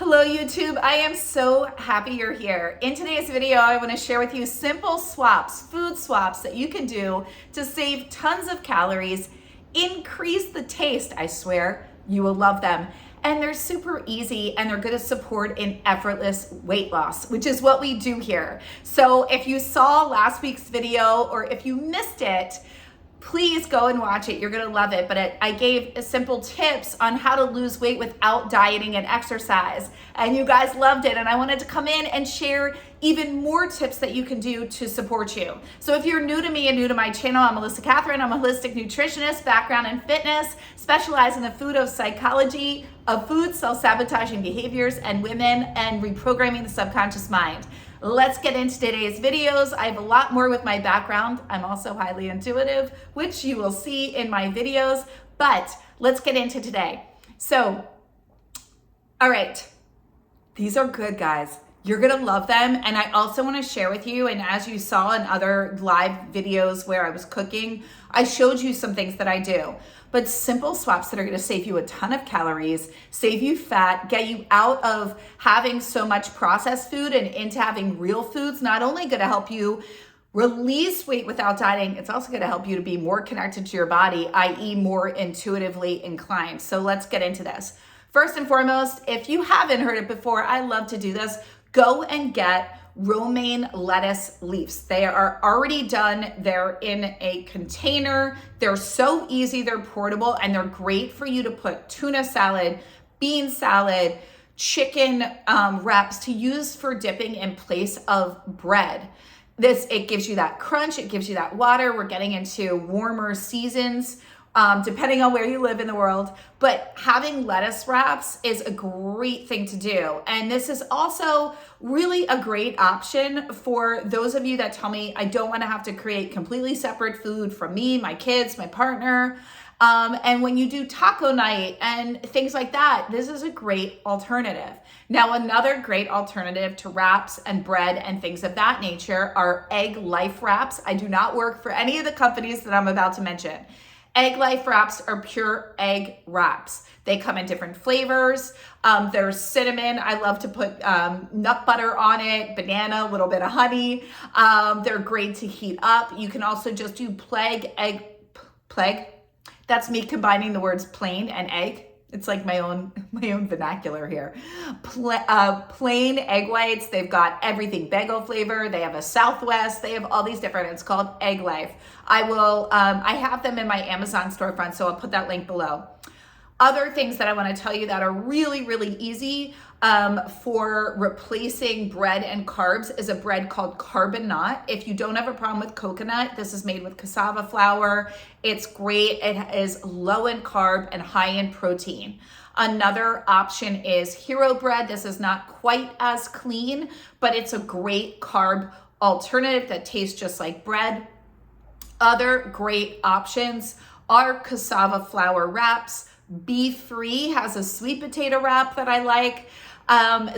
Hello YouTube, I am so happy you're here. In today's video, I want to share with you simple swaps, food swaps that you can do to save tons of calories, increase the taste, I swear, you will love them. And they're super easy and they're going to support an effortless weight loss, which is what we do here. So if you saw last week's video or if you missed it, please go and watch it. You're gonna love it. But I gave simple tips on how to lose weight without dieting and exercise. And you guys loved it. And I wanted to come in and share even more tips that you can do to support you. So if you're new to me and new to my channel, I'm Kathryn. I'm a holistic nutritionist, background in fitness, specialize in the food of psychology, of food, self-sabotaging behaviors, and women, and reprogramming the subconscious mind. Let's get into today's videos. I have a lot more with my background. I'm also highly intuitive, which you will see in my videos, but let's get into today. So, all right, these are good, guys. You're gonna love them. And I also wanna share with you, and as you saw in other live videos where I was cooking, I showed you some things that I do. But simple swaps that are gonna save you a ton of calories, save you fat, get you out of having so much processed food and into having real foods. Not only gonna help you release weight without dieting, it's also gonna help you to be more connected to your body, i.e. more intuitively inclined. So let's get into this. First and foremost, if you haven't heard it before, I love to do this. Go and get romaine lettuce leaves. They are already done. They're in a container. They're so easy, they're portable, and they're great for you to put tuna salad, bean salad, chicken wraps to use for dipping in place of bread. It gives you that crunch, it gives you that water. We're getting into warmer seasons, depending on where you live in the world, but having lettuce wraps is a great thing to do. And this is also really a great option for those of you that tell me, I don't want to have to create completely separate food from me, my kids, my partner. And when you do taco night and things like that, this is a great alternative. Now, another great alternative to wraps and bread and things of that nature are egg life wraps. I do not work for any of the companies that I'm about to mention. Egg life wraps are pure egg wraps. They come in different flavors. There's cinnamon. I love to put nut butter on it, banana, a little bit of honey. They're great to heat up. You can also just do plague. That's me combining the words plain and egg. It's like my own vernacular here. Plain egg whites. They've got everything bagel flavor. They have a Southwest. They have all these different. It's called Egg Life. I have them in my Amazon storefront, so I'll put that link below. Other things that I want to tell you that are really, really easy for replacing bread and carbs is a bread called Carbonate. If you don't have a problem with coconut, this is made with cassava flour. It's great. It is low in carb and high in protein. Another option is Hero Bread. This is not quite as clean, but it's a great carb alternative that tastes just like bread. Other great options are cassava flour wraps. Be-Free has a sweet potato wrap that I like.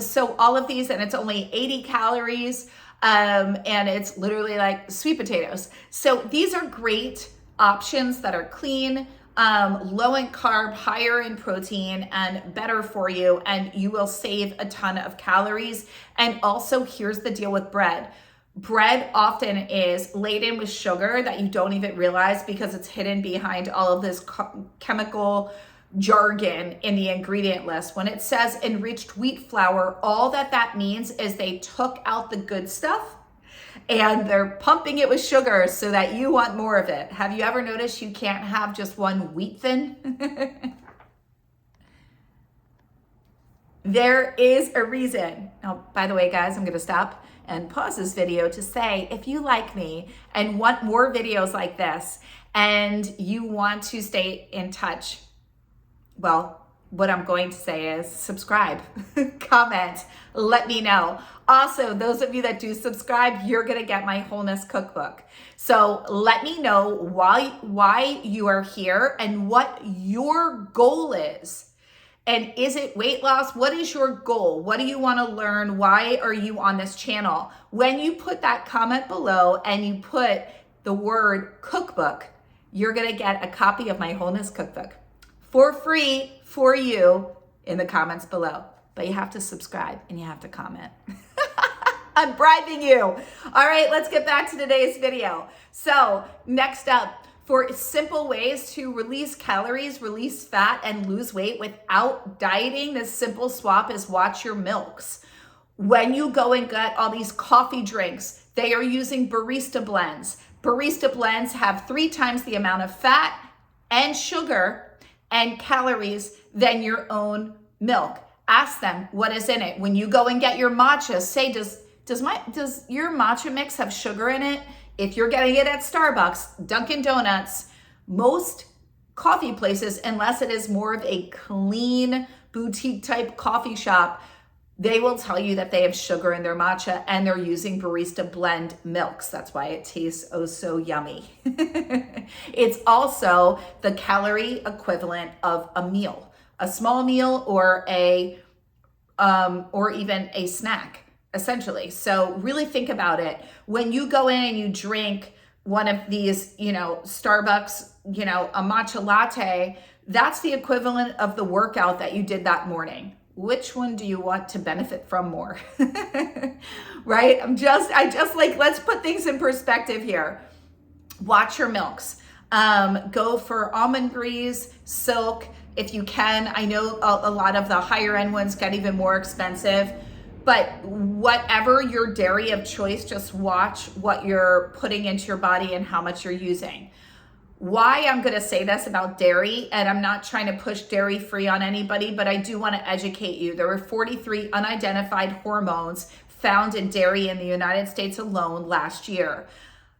So all of these, and it's only 80 calories, and it's literally like sweet potatoes. So these are great options that are clean, low in carb, higher in protein, and better for you, and you will save a ton of calories. And also, here's the deal with bread. Bread often is laden with sugar that you don't even realize because it's hidden behind all of this chemical jargon in the ingredient list. When it says enriched wheat flour, all that means is they took out the good stuff and they're pumping it with sugar so that you want more of it. Have you ever noticed you can't have just one wheat thin? There is a reason. Now, by the way, guys, I'm going to stop and pause this video to say, if you like me and want more videos like this and you want to stay in touch, well, what I'm going to say is subscribe, comment, let me know. Also, those of you that do subscribe, you're gonna get my wholeness cookbook. So let me know why you are here and what your goal is. And is it weight loss? What is your goal? What do you want to learn? Why are you on this channel? When you put that comment below and you put the word cookbook, you're going to get a copy of my wholeness cookbook for free for you in the comments below. but you have to subscribe and you have to comment. I'm bribing you. All right, let's get back to today's video. So next up, for simple ways to release calories, release fat, and lose weight without dieting, this simple swap is watch your milks. When you go and get all these coffee drinks, they are using barista blends. Barista blends have 3 times the amount of fat and sugar and calories than your own milk. Ask them what is in it. When you go and get your matcha, say, does your matcha mix have sugar in it? If you're getting it at Starbucks, Dunkin' Donuts, most coffee places, unless it is more of a clean boutique type coffee shop, they will tell you that they have sugar in their matcha and they're using barista blend milks. That's why it tastes oh so yummy. It's also the calorie equivalent of a meal, a small meal or even a snack, essentially. So really think about it. When you go in and you drink one of these, Starbucks, a matcha latte, that's the equivalent of the workout that you did that morning. Which one do you want to benefit from more? Right? Let's put things in perspective here. Watch your milks. Go for almond breeze, silk, if you can. I know a lot of the higher end ones get even more expensive, but whatever your dairy of choice, just watch what you're putting into your body and how much you're using. Why I'm going to say this about dairy, and I'm not trying to push dairy free on anybody, but I do want to educate you. There were 43 unidentified hormones found in dairy in the United States alone last year.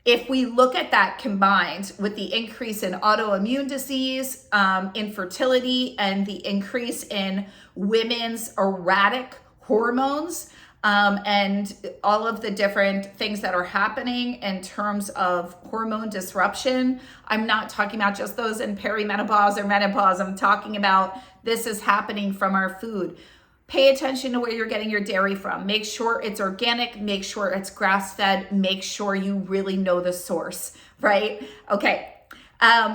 If we look at that combined with the increase in autoimmune disease, infertility, and the increase in women's erratic hormones, and all of the different things that are happening in terms of hormone disruption. I'm not talking about just those in perimenopause or menopause. I'm talking about this is happening from our food. Pay attention to where you're getting your dairy from. Make sure it's organic, make sure it's grass-fed, make sure you really know the source, right? Okay,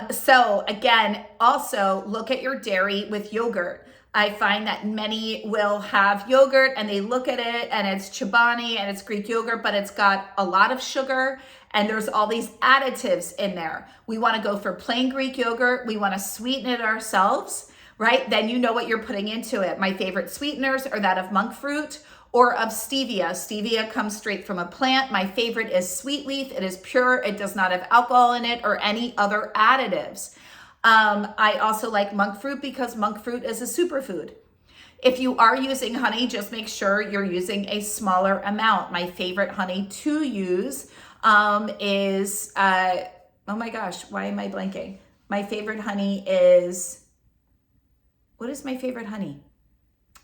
so again, also look at your dairy with yogurt. I find that many will have yogurt and they look at it and it's Chobani and it's Greek yogurt, but it's got a lot of sugar and there's all these additives in there. We want to go for plain Greek yogurt. We want to sweeten it ourselves, right? Then you know what you're putting into it. My favorite sweeteners are that of monk fruit or of stevia. Stevia comes straight from a plant. My favorite is sweet leaf. It is pure. It does not have alcohol in it or any other additives. I also like monk fruit because monk fruit is a superfood. If you are using honey, just make sure you're using a smaller amount. My favorite honey to use is, oh my gosh, why am I blanking? My favorite honey is, what is my favorite honey?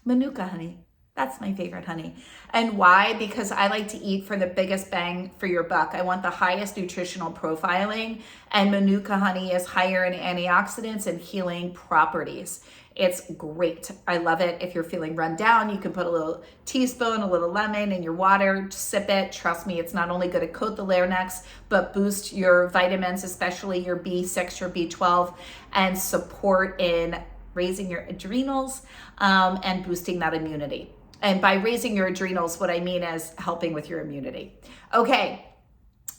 Manuka honey. That's my favorite honey. And why? Because I like to eat for the biggest bang for your buck. I want the highest nutritional profiling, and Manuka honey is higher in antioxidants and healing properties. It's great. I love it. If you're feeling run down, you can put a little teaspoon, a little lemon in your water, sip it. Trust me, it's not only going to coat the larynx, but boost your vitamins, especially your B6, your B12, and support in raising your adrenals and boosting that immunity. And by raising your adrenals, what I mean is helping with your immunity. Okay,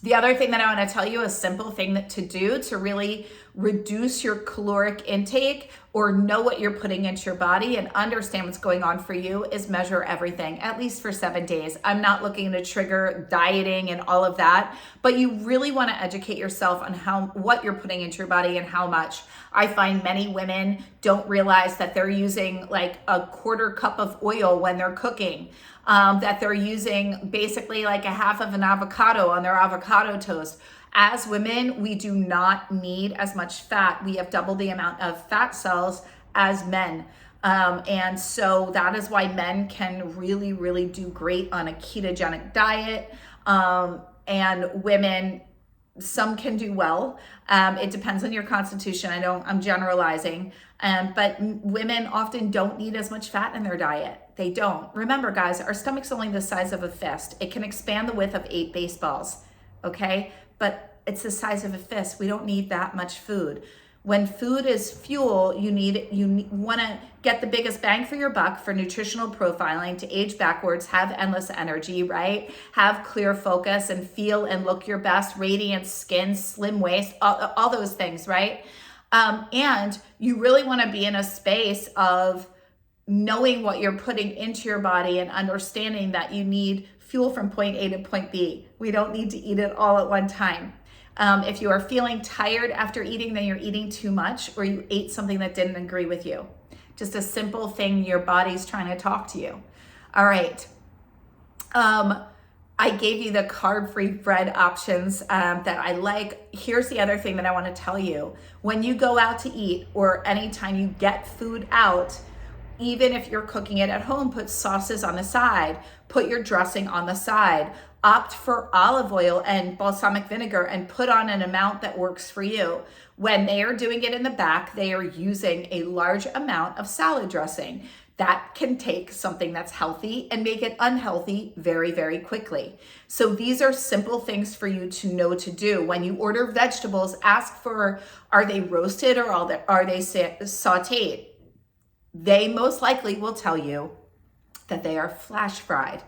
the other thing that I want to tell you, a simple thing to do to really reduce your caloric intake or know what you're putting into your body and understand what's going on for you, is measure everything, at least for 7 days. I'm not looking to trigger dieting and all of that, but you really want to educate yourself on what you're putting into your body and how much. I find many women don't realize that they're using like a 1/4 cup of oil when they're cooking, that they're using basically like a half of an avocado on their avocado toast. As women, we do not need as much fat. We have double the amount of fat cells as men. And so that is why men can really, really do great on a ketogenic diet. And women, some can do well. It depends on your constitution. I'm generalizing. But women often don't need as much fat in their diet. They don't. Remember, guys, our stomach's only the size of a fist. It can expand the width of 8 baseballs, okay? But it's the size of a fist. We don't need that much food. When food is fuel, you want to get the biggest bang for your buck for nutritional profiling to age backwards, have endless energy, right? Have clear focus and feel and look your best, radiant skin, slim waist, all those things, right? And you really want to be in a space of knowing what you're putting into your body and understanding that you need fuel from point A to point B. We don't need to eat it all at one time. If you are feeling tired after eating, then you're eating too much, or you ate something that didn't agree with you. Just a simple thing, your body's trying to talk to you. All right. I gave you the carb-free bread options that I like. Here's the other thing that I want to tell you. When you go out to eat, or anytime you get food out, even if you're cooking it at home, put sauces on the side, put your dressing on the side, opt for olive oil and balsamic vinegar and put on an amount that works for you. When they are doing it in the back, they are using a large amount of salad dressing. That can take something that's healthy and make it unhealthy very, very quickly. So these are simple things for you to know to do. When you order vegetables, ask for, are they roasted or are they sauteed? They most likely will tell you that they are flash fried.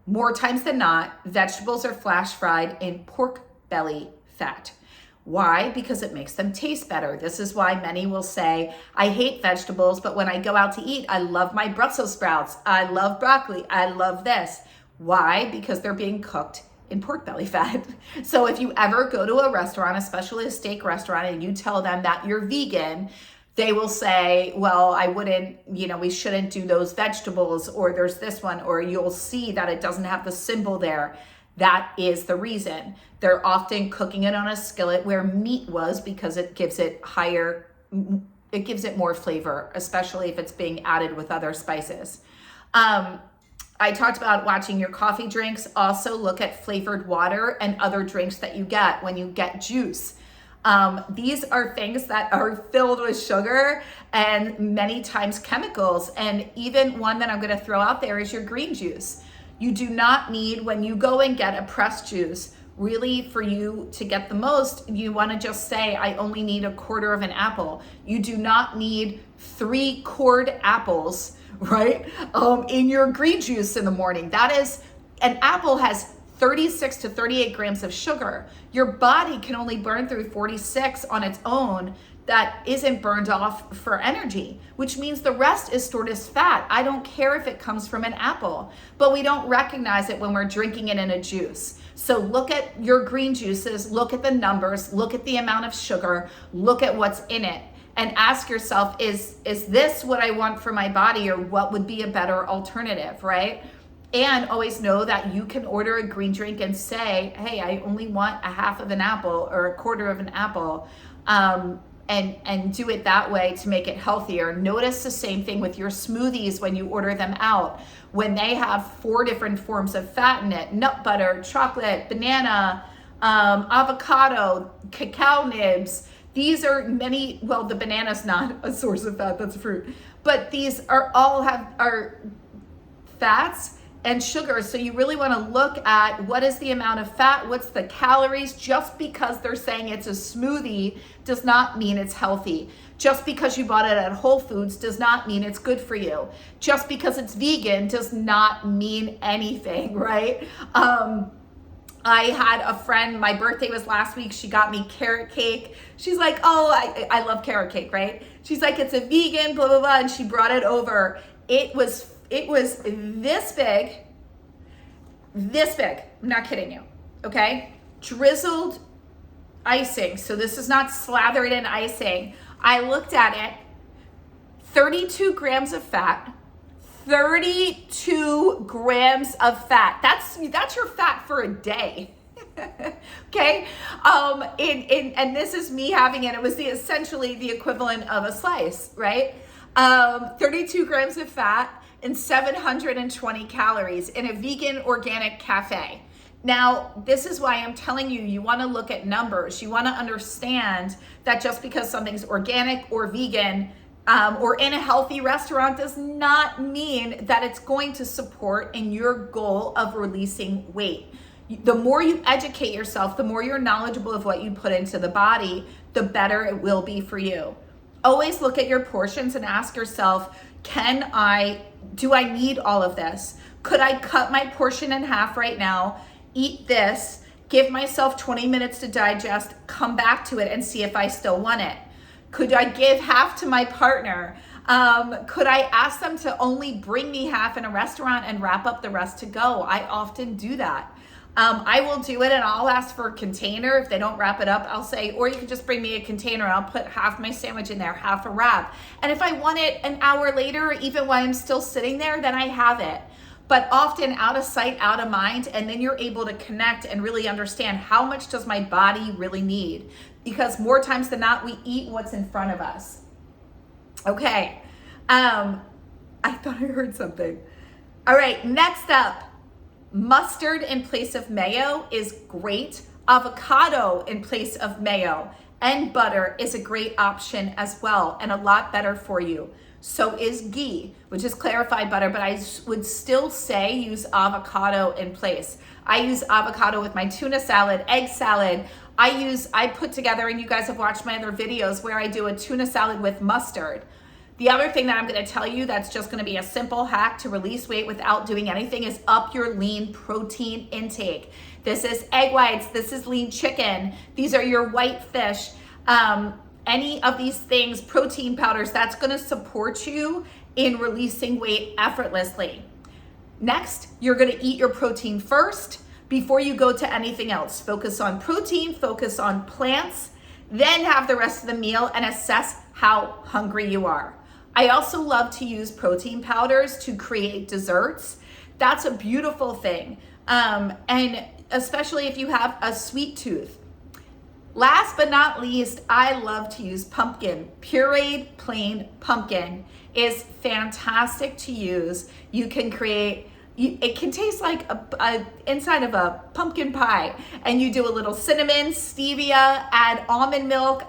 More times than not, vegetables are flash fried in pork belly fat. Why? Because it makes them taste better. This is why many will say, I hate vegetables, but when I go out to eat, I love my Brussels sprouts. I love broccoli. I love this. Why? Because they're being cooked in pork belly fat. So if you ever go to a restaurant, especially a steak restaurant, and you tell them that you're vegan, they will say, well, I wouldn't, we shouldn't do those vegetables, or there's this one, or you'll see that it doesn't have the symbol there. That is the reason. They're often cooking it on a skillet where meat was, because it gives it more flavor, especially if it's being added with other spices. I talked about watching your coffee drinks. Also look at flavored water and other drinks that you get when you get juice. These are things that are filled with sugar and many times chemicals. And even one that I'm going to throw out there is your green juice. You do not need, when you go and get a pressed juice, really for you to get the most, you want to just say, I only need a quarter of an apple. You do not need 3 cord apples, right? In your green juice in the morning. An apple has 36 to 38 grams of sugar. Your body can only burn through 46 on its own. That isn't burned off for energy, which means the rest is stored as fat. I don't care if it comes from an apple, but we don't recognize it when we're drinking it in a juice. So look at your green juices, look at the numbers, look at the amount of sugar, look at what's in it, and ask yourself, is this what I want for my body, or what would be a better alternative, right? And always know that you can order a green drink and say, hey, I only want a half of an apple or a quarter of an apple, and do it that way to make it healthier. Notice the same thing with your smoothies when you order them out. When they have 4 different forms of fat in it, nut butter, chocolate, banana, avocado, cacao nibs, these are the banana's not a source of fat, that's fruit, but these are fats and sugar. So you really want to look at what is the amount of fat, what's the calories. Just because they're saying it's a smoothie does not mean it's healthy. Just because you bought it at Whole Foods does not mean it's good for you. Just because it's vegan does not mean anything, right? I had a friend, my birthday was last week, she got me carrot cake. She's like, oh, I love carrot cake, right? She's like, it's a vegan, blah, blah, blah, and she brought it over. It was this big, I'm not kidding you, okay? Drizzled icing, so this is not slathered in icing. I looked at it, 32 grams of fat, 32 grams of fat. That's your fat for a day. Okay, and this is me having it. It was essentially the equivalent of a slice, right? 32 grams of fat and 720 calories in a vegan organic cafe. Now, this is why I'm telling you, you want to look at numbers. You want to understand that just because something's organic or vegan or in a healthy restaurant does not mean that it's going to support in your goal of releasing weight. The more you educate yourself, the more you're knowledgeable of what you put into the body, the better it will be for you. Always look at your portions and ask yourself, do I need all of this? Could I cut my portion in half right now, eat this, give myself 20 minutes to digest, come back to it and see if I still want it? Could I give half to my partner? Could I ask them to only bring me half in a restaurant and wrap up the rest to go? I often do that. I will do it and I'll ask for a container. If they don't wrap it up, I'll say, or you can just bring me a container and I'll put half my sandwich in there, half a wrap. And if I want it an hour later, even while I'm still sitting there, then I have it. But often out of sight, out of mind, and then you're able to connect and really understand how much does my body really need? Because more times than not, we eat what's in front of us. Okay, I thought I heard something. All right, next up. Mustard in place of mayo is great. Avocado in place of mayo and butter is a great option as well, and a lot better for you. So is ghee, which is clarified butter, but I would still say use avocado in place. I use avocado with my tuna salad, egg salad. I put together, and you guys have watched my other videos where I do a tuna salad with mustard. The other thing that I'm going to tell you that's just going to be a simple hack to release weight without doing anything is up your lean protein intake. This is egg whites. This is lean chicken. These are your white fish. Any of these things, protein powders, that's going to support you in releasing weight effortlessly. Next, you're going to eat your protein first before you go to anything else. Focus on protein, focus on plants, then have the rest of the meal and assess how hungry you are. I also love to use protein powders to create desserts. That's a beautiful thing. And especially if you have a sweet tooth. Last but not least, I love to use pumpkin. Pureed plain pumpkin is fantastic to use. You can create, it can taste like a inside of a pumpkin pie, and you do a little cinnamon, stevia, add almond milk,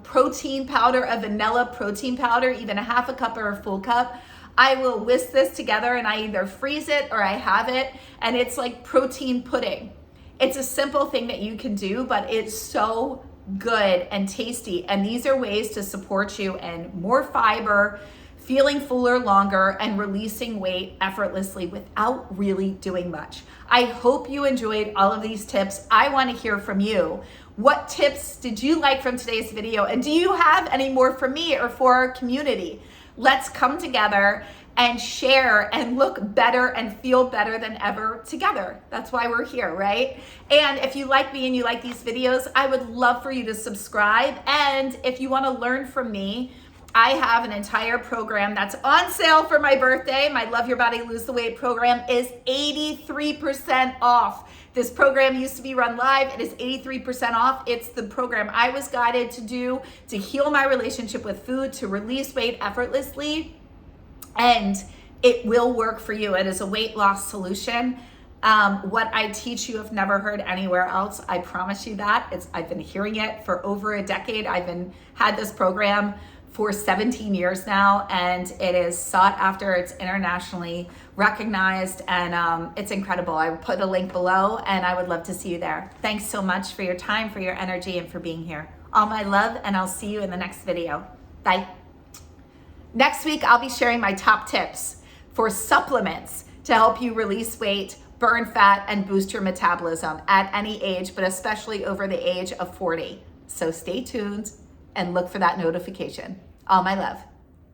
protein powder, a vanilla protein powder, even a half a cup or a full cup. I will whisk this together and I either freeze it or I have it, and it's like protein pudding. It's a simple thing that you can do, but it's so good and tasty. And these are ways to support you in more fiber, feeling fuller longer, and releasing weight effortlessly without really doing much. I hope you enjoyed all of these tips. I want to hear from you. What tips did you like from today's video? And do you have any more for me or for our community? Let's come together and share and look better and feel better than ever together. That's why we're here, right? And if you like me and you like these videos, I would love for you to subscribe. And if you want to learn from me, I have an entire program that's on sale for my birthday. My Love Your Body, Lose the Weight program is 83% off. This program used to be run live. It is 83% off. It's the program I was guided to do to heal my relationship with food, to release weight effortlessly, and it will work for you. It is a weight loss solution. What I teach you have never heard anywhere else. I promise you that. I've been hearing it for over a decade. Had this program for 17 years now, and it is sought after. It's internationally recognized, and it's incredible. I will put a link below, and I would love to see you there. Thanks so much for your time, for your energy, and for being here. All my love, and I'll see you in the next video. Bye. Next week, I'll be sharing my top tips for supplements to help you release weight, burn fat, and boost your metabolism at any age, but especially over the age of 40. So stay tuned and look for that notification. All my love.